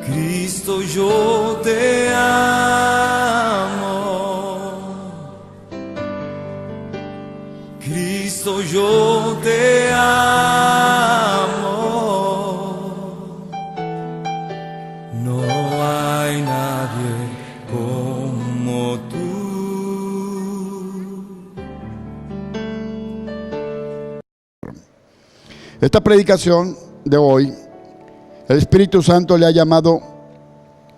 Cristo, yo te amo. Cristo, yo te amo. No hay nadie como tú. Esta predicación de hoy, el Espíritu Santo le ha llamado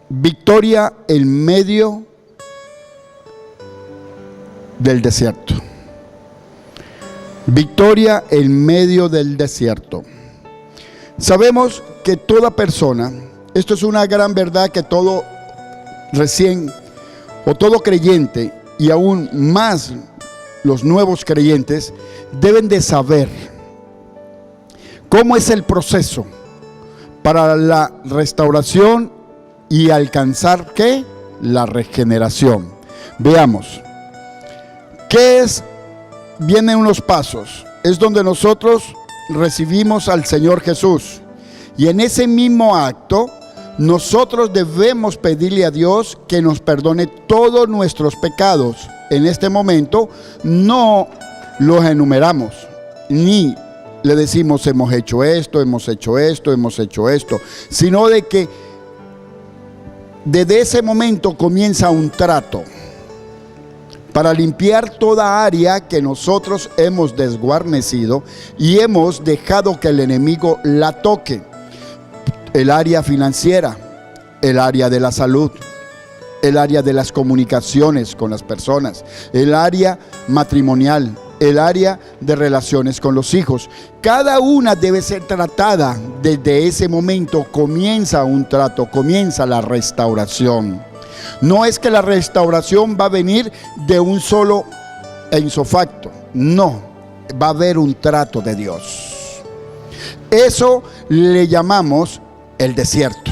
victoria en medio del desierto. Victoria en medio del desierto. Sabemos que toda persona, esto es una gran verdad que todo recién o todo creyente y aún más los nuevos creyentes deben de saber cómo es el proceso para la restauración y alcanzar ¿qué? La regeneración. Veamos. ¿Qué es? Vienen unos pasos. Es donde nosotros recibimos al Señor Jesús. Y en ese mismo acto, nosotros debemos pedirle a Dios que nos perdone todos nuestros pecados. En este momento no los enumeramos, ni le decimos hemos hecho esto, hemos hecho esto, hemos hecho esto, sino de que desde ese momento comienza un trato para limpiar toda área que nosotros hemos desguarnecido y hemos dejado que el enemigo la toque. El área financiera, el área de la salud, el área de las comunicaciones con las personas, el área matrimonial, el área de relaciones con los hijos. Cada una debe ser tratada. Desde ese momento comienza un trato, comienza la restauración. No es que la restauración va a venir de un solo ipso-facto, no, va a haber un trato de Dios. Eso le llamamos el desierto.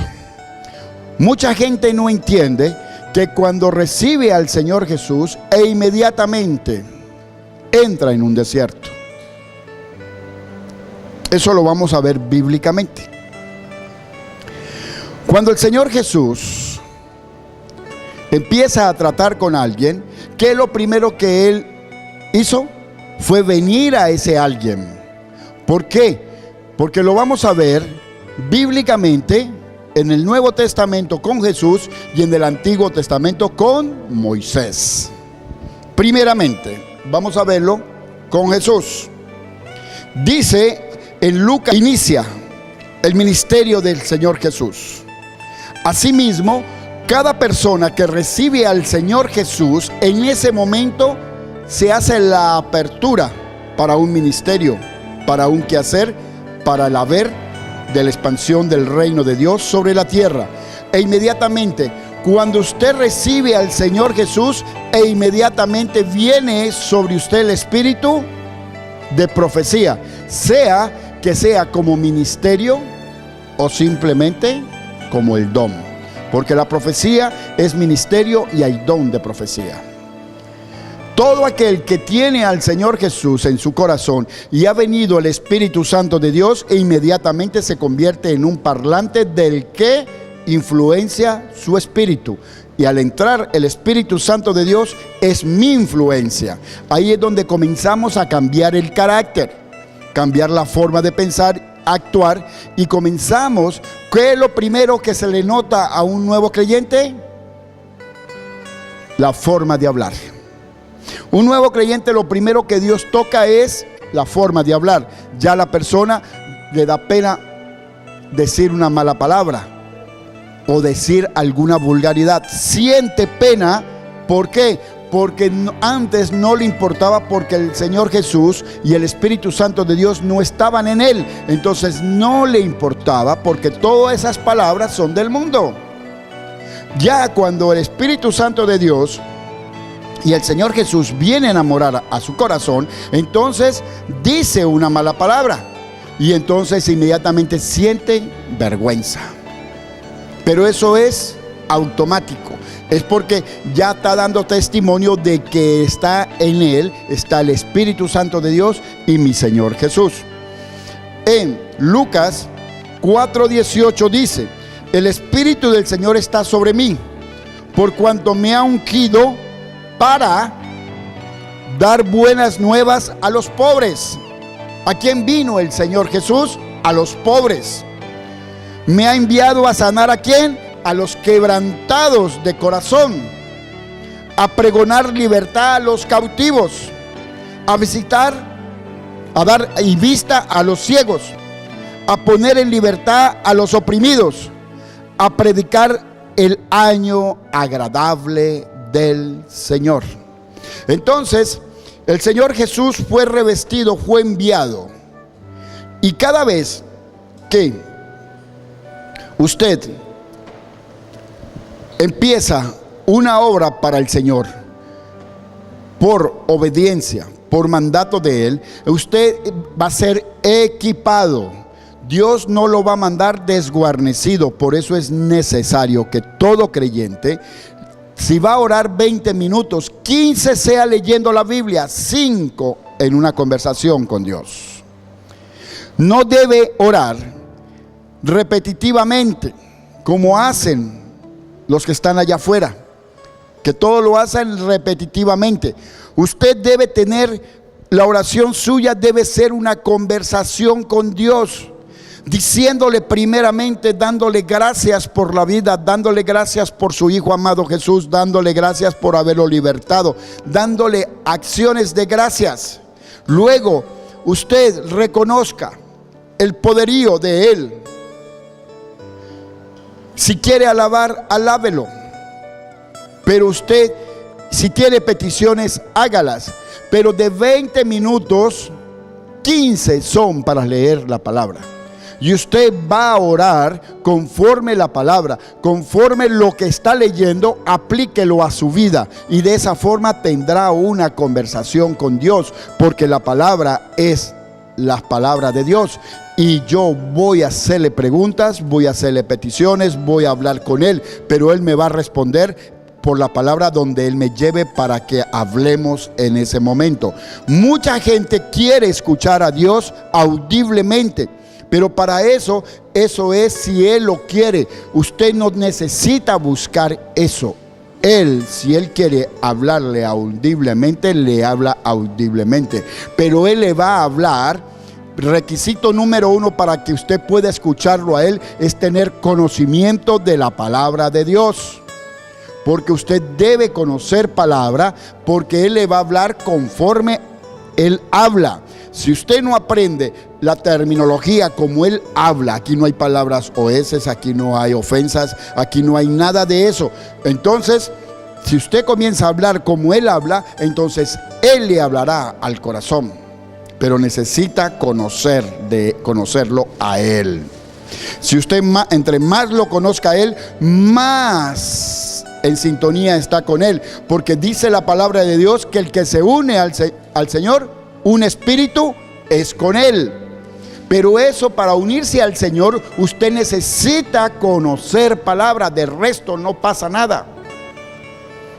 Mucha gente no entiende que cuando recibe al Señor Jesús e inmediatamente entra en un desierto. Eso lo vamos a ver bíblicamente. Cuando el Señor Jesús empieza a tratar con alguien, ¿qué es lo primero que Él hizo? Fue venir a ese alguien. ¿Por qué? Porque lo vamos a ver bíblicamente en el Nuevo Testamento con Jesús y en el Antiguo Testamento con Moisés. Primeramente, vamos a verlo con Jesús. Dice en Lucas, inicia el ministerio del Señor Jesús. Asimismo, cada persona que recibe al Señor Jesús, en ese momento se hace la apertura para un ministerio, para un quehacer, para el haber de la expansión del reino de Dios sobre la tierra. E inmediatamente, cuando usted recibe al Señor Jesús, e inmediatamente viene sobre usted el espíritu de profecía, sea que sea como ministerio o simplemente como el don. Porque la profecía es ministerio y hay don de profecía. Todo aquel que tiene al Señor Jesús en su corazón y ha venido el Espíritu Santo de Dios, e inmediatamente se convierte en un parlante del que influencia su espíritu. Y al entrar el Espíritu Santo de Dios es mi influencia. Ahí es donde comenzamos a cambiar el carácter, cambiar la forma de pensar, actuar, y comenzamos. ¿Qué es lo primero que se le nota a un nuevo creyente? La forma de hablar. Un nuevo creyente, lo primero que Dios toca es la forma de hablar. Ya la persona le da pena decir una mala palabra o decir alguna vulgaridad. Siente pena. ¿Por qué? Porque antes no le importaba, porque el Señor Jesús y el Espíritu Santo de Dios no estaban en él. Entonces no le importaba, porque todas esas palabras son del mundo. Ya cuando el Espíritu Santo de Dios y el Señor Jesús viene a enamorar a su corazón, entonces dice una mala palabra y entonces inmediatamente siente vergüenza. Pero eso es automático. Es porque ya está dando testimonio de que está en él, está el Espíritu Santo de Dios y mi Señor Jesús. En Lucas 4:18 dice: el Espíritu del Señor está sobre mí, por cuanto me ha ungido para dar buenas nuevas a los pobres. ¿A quién vino el Señor Jesús? A los pobres. Me ha enviado a sanar ¿a quién? A los quebrantados de corazón, a pregonar libertad a los cautivos, a visitar, a dar y vista a los ciegos, a poner en libertad a los oprimidos, a predicar el año agradable del Señor. Entonces, el Señor Jesús fue revestido, fue enviado. Y cada vez que usted empieza una obra para el Señor, por obediencia, por mandato de Él, usted va a ser equipado. Dios no lo va a mandar desguarnecido. Por eso es necesario que todo creyente, si va a orar 20 minutos, 15 sea leyendo la Biblia, 5 en una conversación con Dios. No debe orar repetitivamente como hacen los que están allá afuera, que todo lo hacen repetitivamente. Usted debe tener, la oración suya debe ser una conversación con Dios, diciéndole primeramente, dándole gracias por la vida, dándole gracias por su Hijo amado Jesús, dándole gracias por haberlo libertado, dándole acciones de gracias. Luego usted reconozca el poderío de Él. Si quiere alabar, alábelo. Pero usted, si tiene peticiones, hágalas. Pero de 20 minutos, 15 son para leer la palabra. Y usted va a orar conforme la palabra, conforme lo que está leyendo, aplíquelo a su vida. Y de esa forma tendrá una conversación con Dios, porque la palabra es la palabra de Dios. Y yo voy a hacerle preguntas, voy a hacerle peticiones, voy a hablar con Él, pero Él me va a responder por la palabra donde Él me lleve para que hablemos en ese momento. Mucha gente quiere escuchar a Dios audiblemente, pero para eso es si Él lo quiere. Usted no necesita buscar eso. Él, si Él quiere hablarle audiblemente, le habla audiblemente. Pero Él le va a hablar. Requisito número 1 para que usted pueda escucharlo a Él es tener conocimiento de la palabra de Dios. Porque usted debe conocer palabra, porque Él le va a hablar conforme Él habla. Si usted no aprende la terminología como Él habla, aquí no hay palabras oeces, aquí no hay ofensas, aquí no hay nada de eso. Entonces, si usted comienza a hablar como Él habla, entonces Él le hablará al corazón. Pero necesita conocerlo a Él. Si usted entre más lo conozca a Él, más en sintonía está con Él. Porque dice la palabra de Dios que el que se une al Señor, un espíritu es con Él. Pero eso, para unirse al Señor, usted necesita conocer palabra. De resto no pasa nada.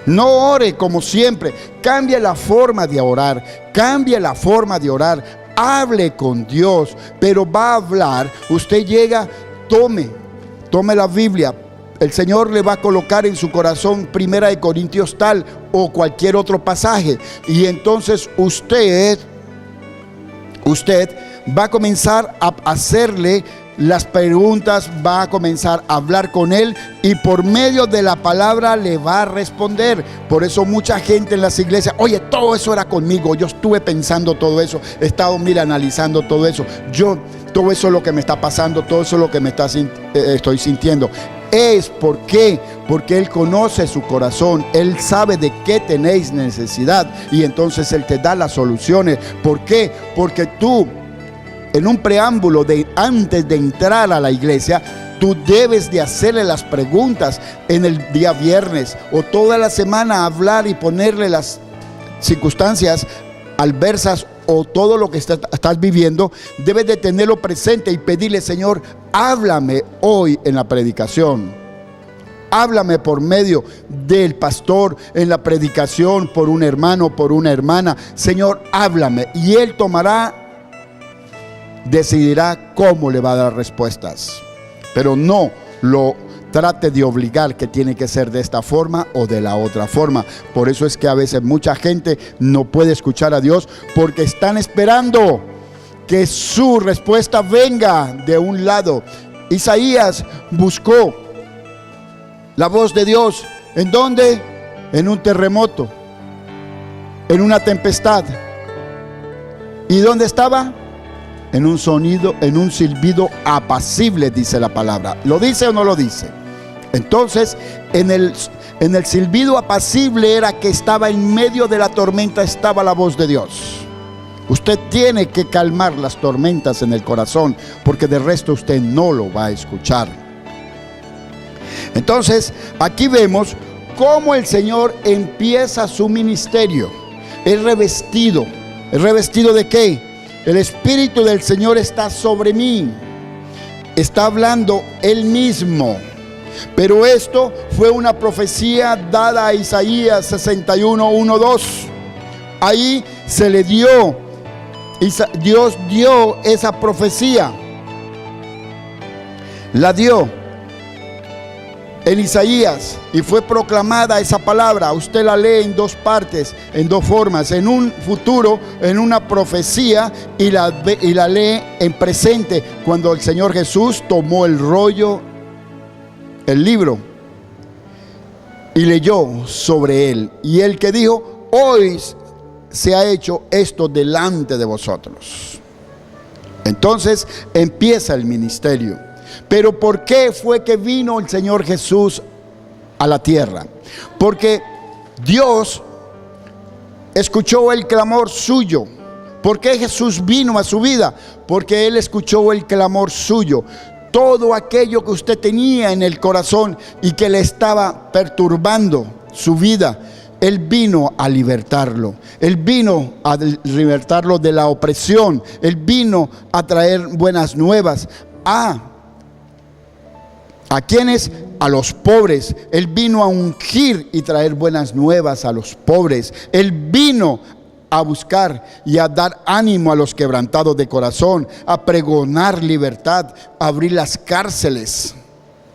No ore como siempre. Cambie la forma de orar. Cambie la forma de orar. Hable con Dios. Pero va a hablar. Usted llega, tome la Biblia. El Señor le va a colocar en su corazón 1 Corintios tal o cualquier otro pasaje. Y entonces usted va a comenzar a hacerle las preguntas, va a comenzar a hablar con Él y por medio de la palabra le va a responder. Por eso mucha gente en las iglesias, oye, todo eso era conmigo, yo estuve pensando todo eso, he estado, analizando todo eso, todo eso es lo que me está pasando, todo eso es lo que estoy sintiendo. Es porque Él conoce su corazón, Él sabe de qué tenéis necesidad y entonces Él te da las soluciones. ¿Por qué? Porque tú, en un preámbulo antes de entrar a la iglesia, tú debes de hacerle las preguntas en el día viernes o toda la semana, hablar y ponerle las circunstancias adversas o todo lo que estás viviendo. Debes de tenerlo presente y pedirle: Señor, háblame hoy en la predicación. Háblame por medio del pastor en la predicación, por un hermano, por una hermana. Señor, háblame. Y Él decidirá cómo le va a dar respuestas. Pero no lo trate de obligar que tiene que ser de esta forma o de la otra forma. Por eso es que a veces mucha gente no puede escuchar a Dios, porque están esperando que su respuesta venga de un lado. Isaías buscó la voz de Dios. ¿En dónde? En un terremoto, en una tempestad. ¿Y dónde estaba? En un sonido, en un silbido apacible, dice la palabra. ¿Lo dice o no lo dice? Entonces, en el silbido apacible era que estaba en medio de la tormenta, estaba la voz de Dios. Usted tiene que calmar las tormentas en el corazón, porque de resto usted no lo va a escuchar. Entonces, aquí vemos cómo el Señor empieza su ministerio. Es revestido. ¿Es revestido de qué? El Espíritu del Señor está sobre mí. Está hablando Él mismo. Pero esto fue una profecía dada a Isaías 61, 1, 2. Ahí se le dio, Dios dio esa profecía. La dio en Isaías y fue proclamada esa palabra. Usted la lee en dos partes, en dos formas: en un futuro, en una profecía, y la lee en presente, cuando el Señor Jesús tomó el rollo, el libro, y leyó sobre él. Y él que dijo: hoy se ha hecho esto delante de vosotros. Entonces empieza el ministerio. Pero ¿por qué fue que vino el Señor Jesús a la tierra? Porque Dios escuchó el clamor suyo. ¿Por qué Jesús vino a su vida? Porque Él escuchó el clamor suyo. Todo aquello que usted tenía en el corazón y que le estaba perturbando su vida, Él vino a libertarlo. Él vino a libertarlo de la opresión. Él vino a traer buenas nuevas. ¿A quiénes? A los pobres. Él vino a ungir y traer buenas nuevas a los pobres. Él vino a buscar y a dar ánimo a los quebrantados de corazón, a pregonar libertad, a abrir las cárceles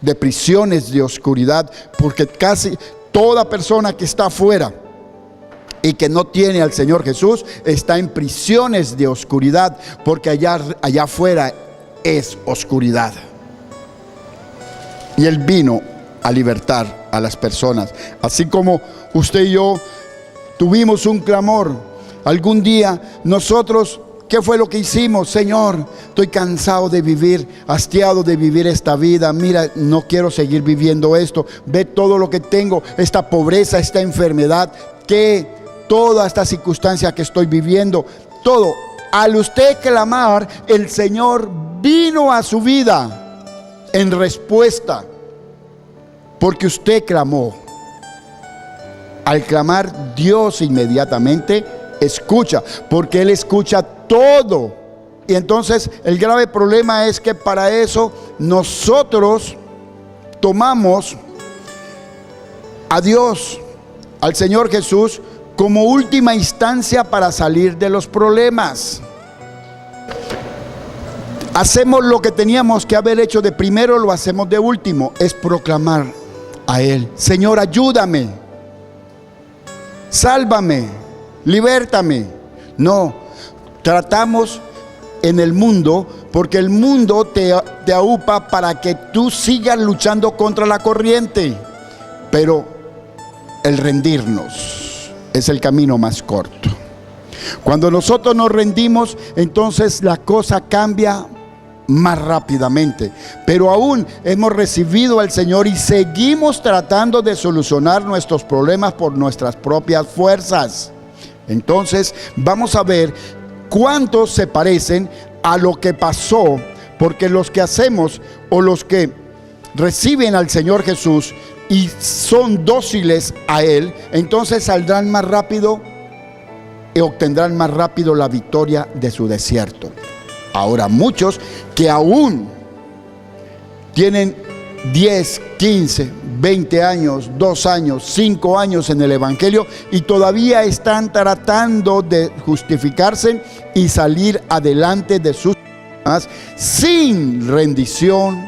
de prisiones de oscuridad, porque casi toda persona que está afuera y que no tiene al Señor Jesús está en prisiones de oscuridad, porque allá afuera es oscuridad. Y Él vino a libertar a las personas. Así como usted y yo tuvimos un clamor algún día, nosotros, ¿qué fue lo que hicimos? Señor, estoy cansado de vivir, hastiado de vivir esta vida. Mira, no quiero seguir viviendo esto. Ve todo lo que tengo, esta pobreza, esta enfermedad, que toda esta circunstancia que estoy viviendo, todo. Al usted clamar, el Señor vino a su vida en respuesta, porque usted clamó. Al clamar, Dios inmediatamente escucha, porque Él escucha todo. Y entonces el grave problema es que para eso nosotros tomamos a Dios, al Señor Jesús, como última instancia para salir de los problemas. Hacemos lo que teníamos que haber hecho de primero, lo hacemos de último. Es proclamar a Él: Señor, ayúdame, sálvame, libértame. No, tratamos en el mundo, porque el mundo te aupa para que tú sigas luchando contra la corriente. Pero el rendirnos es el camino más corto. Cuando nosotros nos rendimos, entonces la cosa cambia más rápidamente. Pero aún hemos recibido al Señor y seguimos tratando de solucionar nuestros problemas por nuestras propias fuerzas. Entonces vamos a ver cuántos se parecen a lo que pasó, porque los que hacemos, o los que reciben al Señor Jesús y son dóciles a Él, entonces saldrán más rápido y obtendrán más rápido la victoria de su desierto. Ahora, muchos que aún tienen 10, 15, 20 años, 2 años, 5 años en el Evangelio y todavía están tratando de justificarse y salir adelante de sus problemas sin rendición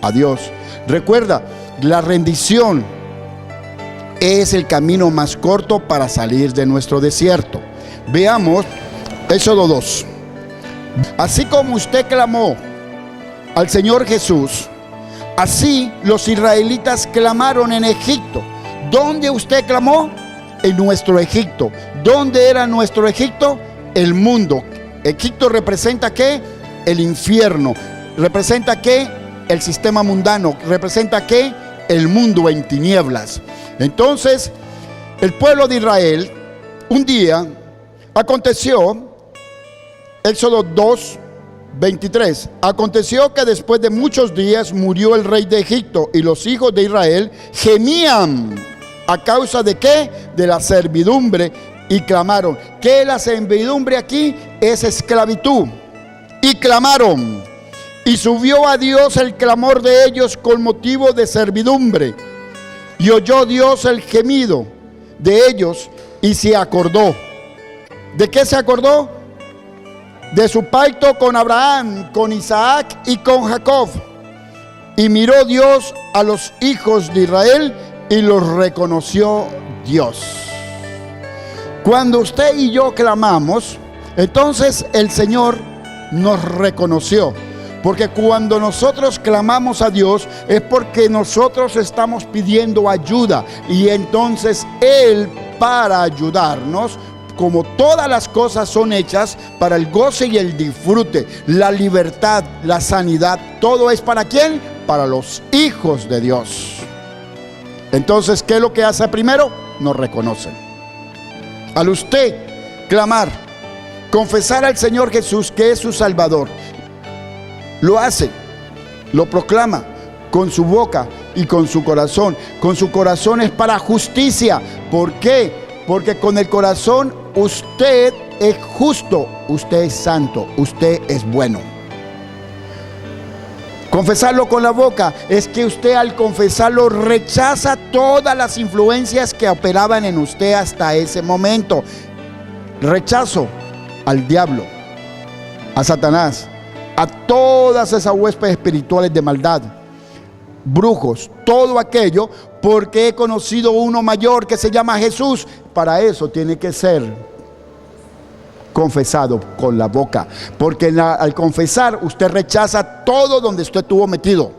a Dios. Recuerda, la rendición es el camino más corto para salir de nuestro desierto. Veamos Éxodo 2. Así como usted clamó al Señor Jesús, así los israelitas clamaron en Egipto. ¿Dónde usted clamó? En nuestro Egipto. ¿Dónde era nuestro Egipto? El mundo. Egipto representa ¿qué? El infierno. ¿Representa qué? El sistema mundano. ¿Representa qué? El mundo en tinieblas. Entonces, el pueblo de Israel, un día, aconteció, Éxodo 2, 23, aconteció que después de muchos días murió el rey de Egipto y los hijos de Israel gemían a causa de ¿qué? De la servidumbre y clamaron. ¿Qué es la servidumbre aquí? Es esclavitud. Y clamaron. Y subió a Dios el clamor de ellos con motivo de servidumbre. Y oyó Dios el gemido de ellos y se acordó. ¿De qué se acordó? De su pacto con Abraham, con Isaac y con Jacob. Y miró Dios a los hijos de Israel y los reconoció Dios. Cuando usted y yo clamamos, entonces el Señor nos reconoció. Porque cuando nosotros clamamos a Dios es porque nosotros estamos pidiendo ayuda. Y entonces Él, para ayudarnos, como todas las cosas son hechas para el goce y el disfrute, la libertad, la sanidad, todo es ¿para quién? Para los hijos de Dios. Entonces, ¿qué es lo que hace primero? Nos reconocen. Al usted clamar, confesar al Señor Jesús que es su Salvador, lo hace, lo proclama con su boca y con su corazón. Con su corazón es para justicia. ¿Por qué? Porque con el corazón usted es justo, usted es santo, usted es bueno. Confesarlo con la boca es que usted al confesarlo rechaza todas las influencias que operaban en usted hasta ese momento. Rechazo al diablo, a Satanás, a todas esas huestes espirituales de maldad, brujos, todo aquello, porque he conocido uno mayor que se llama Jesús. Para eso tiene que ser confesado con la boca, porque al confesar usted rechaza todo donde usted estuvo metido,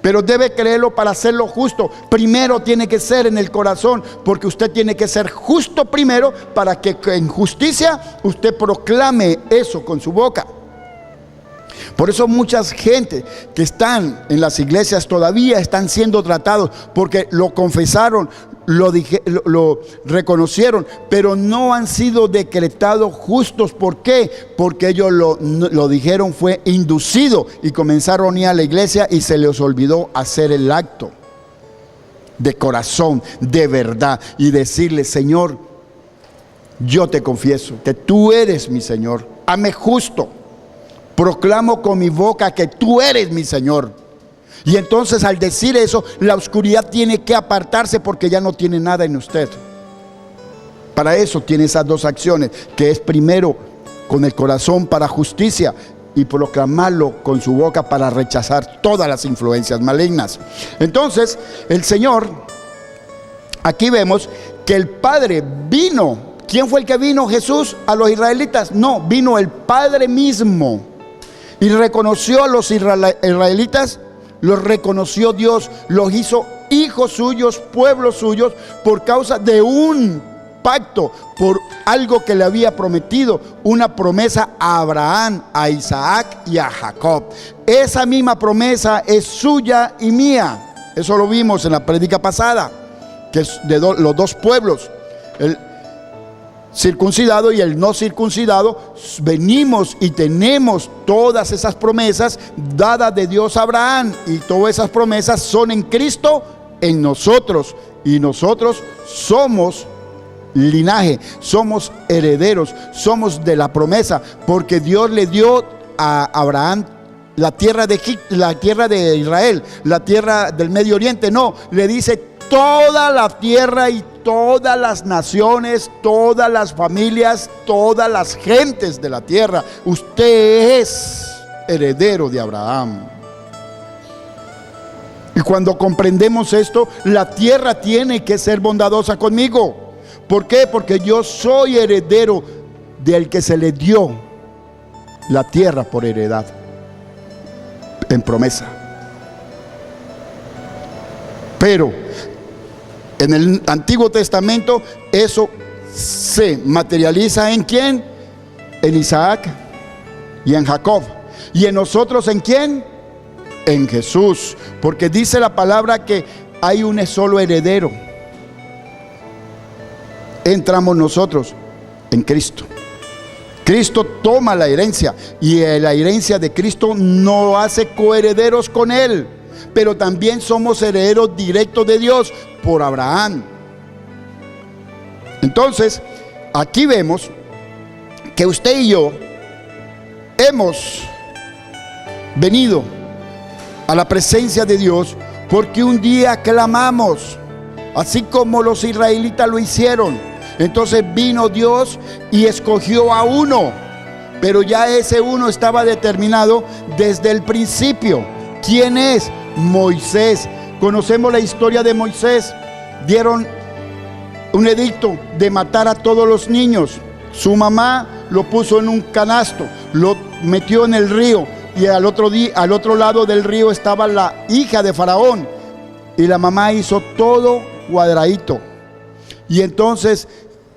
pero debe creerlo para hacerlo justo. Primero tiene que ser en el corazón, porque usted tiene que ser justo primero para que en justicia usted proclame eso con su boca. Por eso muchas gente que están en las iglesias todavía están siendo tratados porque lo confesaron, lo reconocieron, pero no han sido decretados justos. ¿Por qué? Porque ellos lo dijeron, fue inducido, y comenzaron a ir a la iglesia y se les olvidó hacer el acto de corazón, de verdad, y decirle: Señor, yo te confieso que tú eres mi Señor, hazme justo. Proclamo con mi boca que tú eres mi Señor. Y entonces al decir eso, la oscuridad tiene que apartarse, porque ya no tiene nada en usted. Para eso tiene esas dos acciones, que es primero con el corazón para justicia y proclamarlo con su boca para rechazar todas las influencias malignas. Entonces el Señor, aquí vemos que el Padre vino. ¿Quién fue el que vino? ¿Jesús a los israelitas? No, vino el Padre mismo. Y reconoció a los israelitas, los reconoció Dios, los hizo hijos suyos, pueblos suyos, por causa de un pacto, por algo que le había prometido, una promesa a Abraham, a Isaac y a Jacob. Esa misma promesa es suya y mía. Eso lo vimos en la prédica pasada, que es de los dos pueblos, el circuncidado y el no circuncidado. Venimos y tenemos todas esas promesas dadas de Dios a Abraham, y todas esas promesas son en Cristo, en nosotros, y nosotros somos linaje, somos herederos, somos de la promesa, porque Dios le dio a Abraham la tierra de Egipto, la tierra de Israel, la tierra del Medio Oriente. No, le dice toda la tierra y todas las naciones, todas las familias, todas las gentes de la tierra. Usted es heredero de Abraham. Y cuando comprendemos esto, la tierra tiene que ser bondadosa conmigo. ¿Por qué? Porque yo soy heredero del que se le dio la tierra por heredad, en promesa. Pero en el Antiguo Testamento eso se materializa ¿en quién? En Isaac y en Jacob. ¿Y en nosotros en quién? En Jesús. Porque dice la palabra que hay un solo heredero. Entramos nosotros en Cristo. Cristo toma la herencia y la herencia de Cristo nos hace coherederos con Él. Pero también somos herederos directos de Dios por Abraham. Entonces, aquí vemos que usted y yo hemos venido a la presencia de Dios porque un día clamamos, así como los israelitas lo hicieron. Entonces vino Dios y escogió a uno, pero ya ese uno estaba determinado desde el principio. ¿Quién es? Moisés. Conocemos la historia de Moisés. Dieron un edicto de matar a todos los niños. Su mamá lo puso en un canasto, lo metió en el río, y al otro lado del río estaba la hija de Faraón, y la mamá hizo todo cuadradito. Y entonces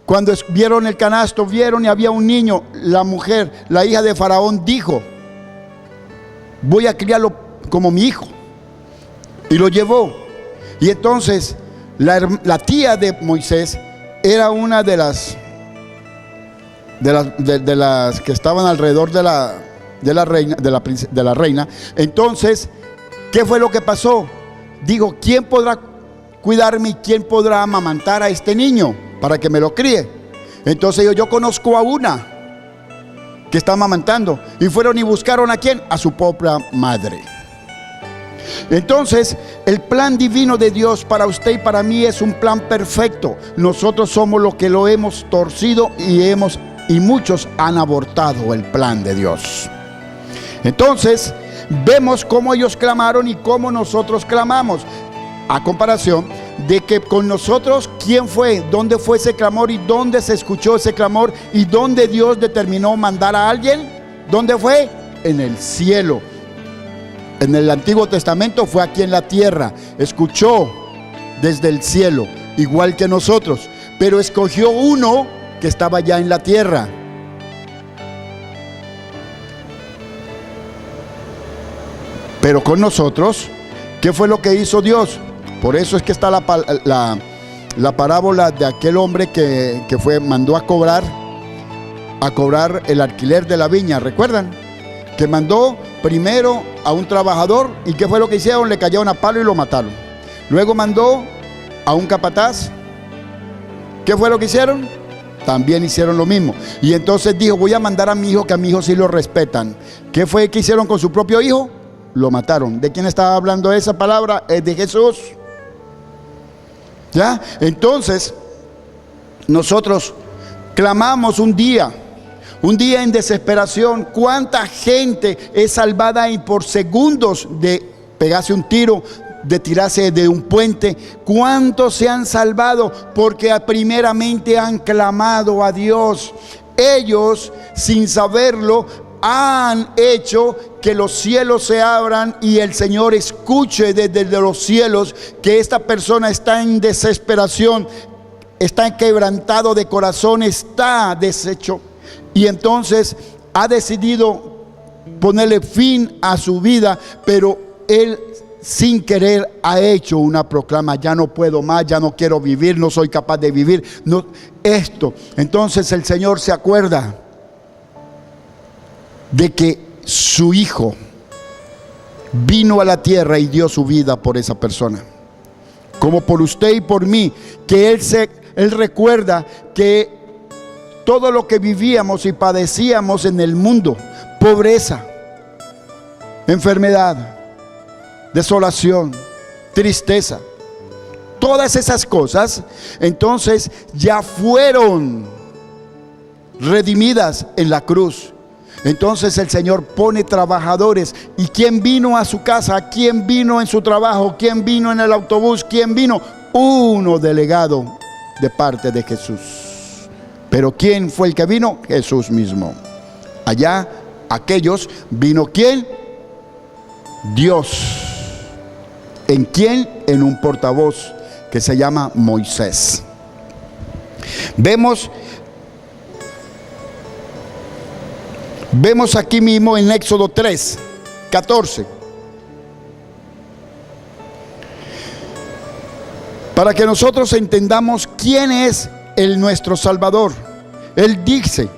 cuando vieron el canasto, vieron y había un niño, la mujer, la hija de Faraón dijo: voy a criarlo como mi hijo. Y lo llevó. Y entonces la tía de Moisés era una de las que estaban alrededor de la reina. Entonces, ¿qué fue lo que pasó? Digo, ¿quién podrá cuidarme y quién podrá amamantar a este niño para que me lo críe? Entonces yo conozco a una que está amamantando, y fueron y buscaron ¿a quién? A su propia madre. Entonces el plan divino de Dios para usted y para mí es un plan perfecto. Nosotros somos los que lo hemos torcido y muchos han abortado el plan de Dios. Entonces vemos cómo ellos clamaron y cómo nosotros clamamos, a comparación de que con nosotros, ¿quién fue? ¿Dónde fue ese clamor y dónde se escuchó ese clamor y dónde Dios determinó mandar a alguien? ¿Dónde fue? En el cielo. En el Antiguo Testamento fue aquí en la tierra. Escuchó desde el cielo, igual que nosotros, pero escogió uno que estaba ya en la tierra. Pero con nosotros, ¿qué fue lo que hizo Dios? Por eso es que está la parábola de aquel hombre que mandó a cobrar el alquiler de la viña. ¿Recuerdan? Que mandó primero a un trabajador, ¿y qué fue lo que hicieron? Le cayeron a palo y lo mataron. Luego mandó a un capataz. ¿Qué fue lo que hicieron? También hicieron lo mismo. Y entonces dijo: voy a mandar a mi hijo, que a mi hijo sí lo respetan. ¿Qué fue que hicieron con su propio hijo? Lo mataron. ¿De quién estaba hablando esa palabra? Es de Jesús. ¿Ya? Entonces nosotros clamamos un día en desesperación. ¿Cuánta gente es salvada y por segundos de pegarse un tiro, de tirarse de un puente? ¿Cuántos se han salvado porque primeramente han clamado a Dios? Ellos, sin saberlo, han hecho que los cielos se abran y el Señor escuche desde los cielos que esta persona está en desesperación, está quebrantado de corazón, está deshecho, y entonces ha decidido ponerle fin a su vida, pero él sin querer ha hecho una proclama: ya no puedo más, ya no quiero vivir, no soy capaz de vivir esto. Entonces el Señor se acuerda de que su hijo vino a la tierra y dio su vida por esa persona, como por usted y por mí, que él recuerda que todo lo que vivíamos y padecíamos en el mundo, pobreza, enfermedad, desolación, tristeza, todas esas cosas, entonces ya fueron redimidas en la cruz. Entonces el Señor pone trabajadores. ¿Y quién vino a su casa? ¿Quién vino en su trabajo? ¿Quién vino en el autobús? ¿Quién vino? Uno delegado de parte de Jesús. Pero ¿quién fue el que vino? Jesús mismo. Allá, aquellos, ¿vino quién? Dios. ¿En quién? En un portavoz que se llama Moisés. Vemos aquí mismo en Éxodo 3, 14. Para que nosotros entendamos quién es nuestro Salvador. Él dice,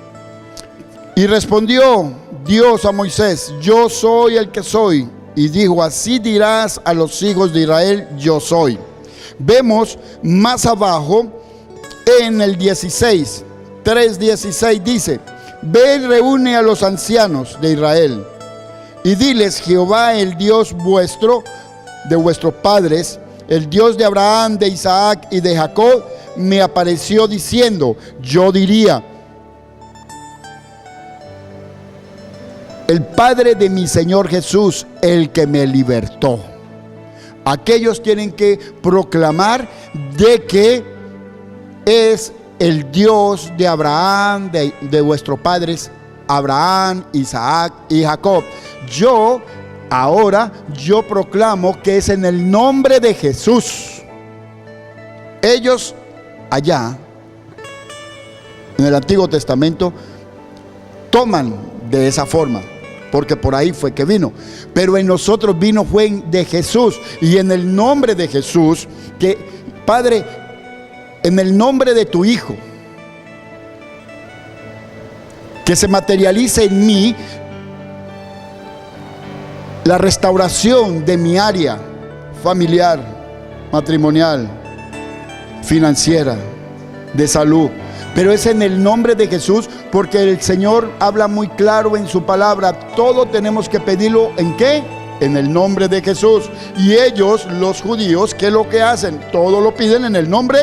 y respondió Dios a Moisés: yo soy el que soy. Y dijo: así dirás a los hijos de Israel: yo soy. Vemos más abajo en el 16, 3:16 dice: ve y reúne a los ancianos de Israel y diles: Jehová, el Dios vuestro, de vuestros padres, el Dios de Abraham, de Isaac y de Jacob, me apareció diciendo. Yo diría: el Padre de mi Señor Jesús, el que me libertó. Aquellos tienen que proclamar de que es el Dios de Abraham, de vuestros padres, Abraham, Isaac y Jacob. Yo proclamo que es en el nombre de Jesús. Ellos allá, en el Antiguo Testamento, toman de esa forma, porque por ahí fue que vino. Pero en nosotros fue de Jesús. Y en el nombre de Jesús, que Padre, en el nombre de tu Hijo, que se materialice en mí la restauración de mi área familiar, matrimonial, financiera, de salud. Pero es en el nombre de Jesús, porque el Señor habla muy claro en su palabra. Todo tenemos que pedirlo, ¿en qué? En el nombre de Jesús. Y ellos, los judíos, ¿qué es lo que hacen? Todo lo piden en el nombre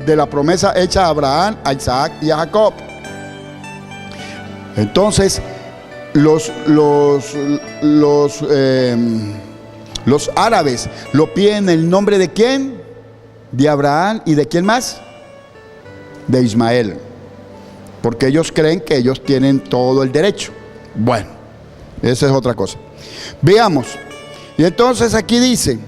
de la promesa hecha a Abraham, a Isaac y a Jacob. Entonces, los árabes lo piden en el nombre de ¿quién? De Abraham. ¿Y de quién más? De Ismael, porque ellos creen que ellos tienen todo el derecho. Bueno, esa es otra cosa. Veamos. Y entonces aquí dice: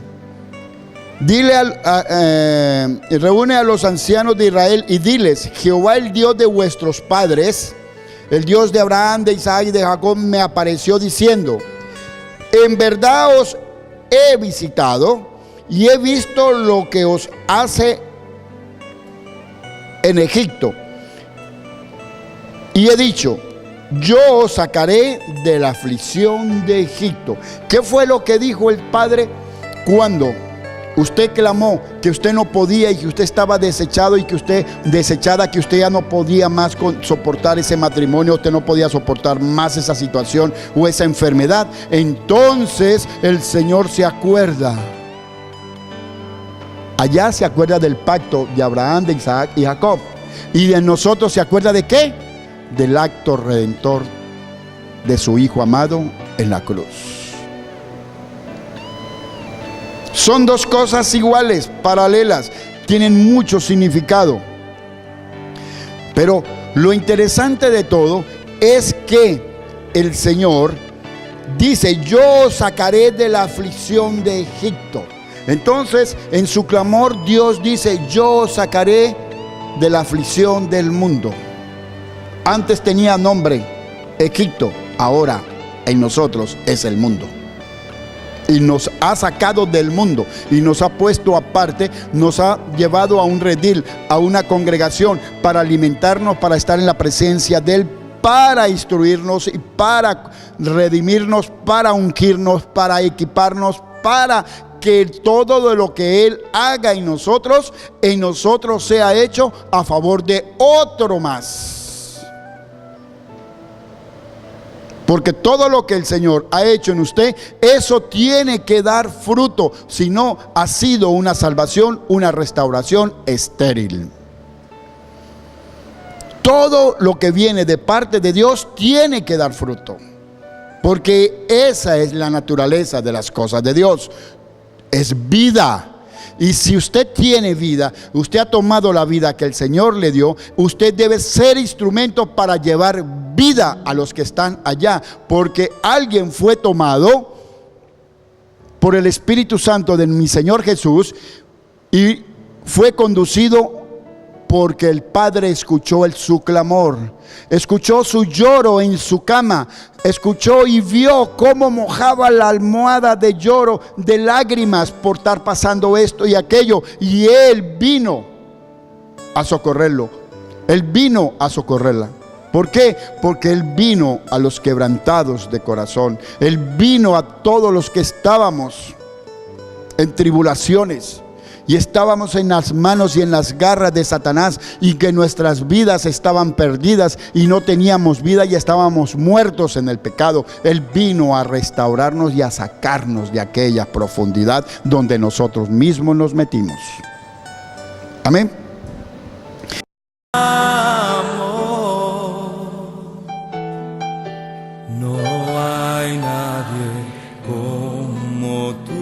reúne a los ancianos de Israel y diles: Jehová, el Dios de vuestros padres, el Dios de Abraham, de Isaac y de Jacob, me apareció diciendo: en verdad os he visitado y he visto lo que os hace en Egipto, y he dicho: yo os sacaré de la aflicción de Egipto. ¿Qué fue lo que dijo el Padre cuando usted clamó que usted no podía y que usted estaba desechado y que usted desechada, que usted ya no podía más soportar ese matrimonio, usted no podía soportar más esa situación o esa enfermedad? Entonces el Señor se acuerda. Allá se acuerda del pacto de Abraham, de Isaac y Jacob. Y de nosotros se acuerda ¿de qué? Del acto redentor de su Hijo amado en la cruz. Son dos cosas iguales, paralelas, tienen mucho significado. Pero lo interesante de todo es que el Señor dice: yo os sacaré de la aflicción de Egipto. Entonces, en su clamor, Dios dice: yo os sacaré de la aflicción del mundo. Antes tenía nombre Egipto, ahora en nosotros es el mundo. Y nos ha sacado del mundo y nos ha puesto aparte, nos ha llevado a un redil, a una congregación, para alimentarnos, para estar en la presencia de Él, para instruirnos y para redimirnos, para ungirnos, para equiparnos, para que todo de lo que Él haga en nosotros sea hecho a favor de otro más. Porque todo lo que el Señor ha hecho en usted, eso tiene que dar fruto. Si no, ha sido una salvación, una restauración estéril. todo lo que viene de parte de Dios tiene que dar fruto. Porque esa es la naturaleza de las cosas de Dios. Es vida. Y si usted tiene vida, usted ha tomado la vida que el Señor le dio, usted debe ser instrumento para llevar vida a los que están allá. Porque alguien fue tomado por el Espíritu Santo de mi Señor Jesús y fue conducido porque el Padre escuchó su clamor, escuchó su lloro en su cama, escuchó y vio cómo mojaba la almohada de lloro, de lágrimas por estar pasando esto y aquello, y Él vino a socorrerlo. Él vino a socorrerla. ¿Por qué? Porque Él vino a los quebrantados de corazón. Él vino a todos los que estábamos en tribulaciones y estábamos en las manos y en las garras de Satanás, y que nuestras vidas estaban perdidas y no teníamos vida y estábamos muertos en el pecado. Él vino a restaurarnos y a sacarnos de aquella profundidad donde nosotros mismos nos metimos. Amén. No hay nadie como tú.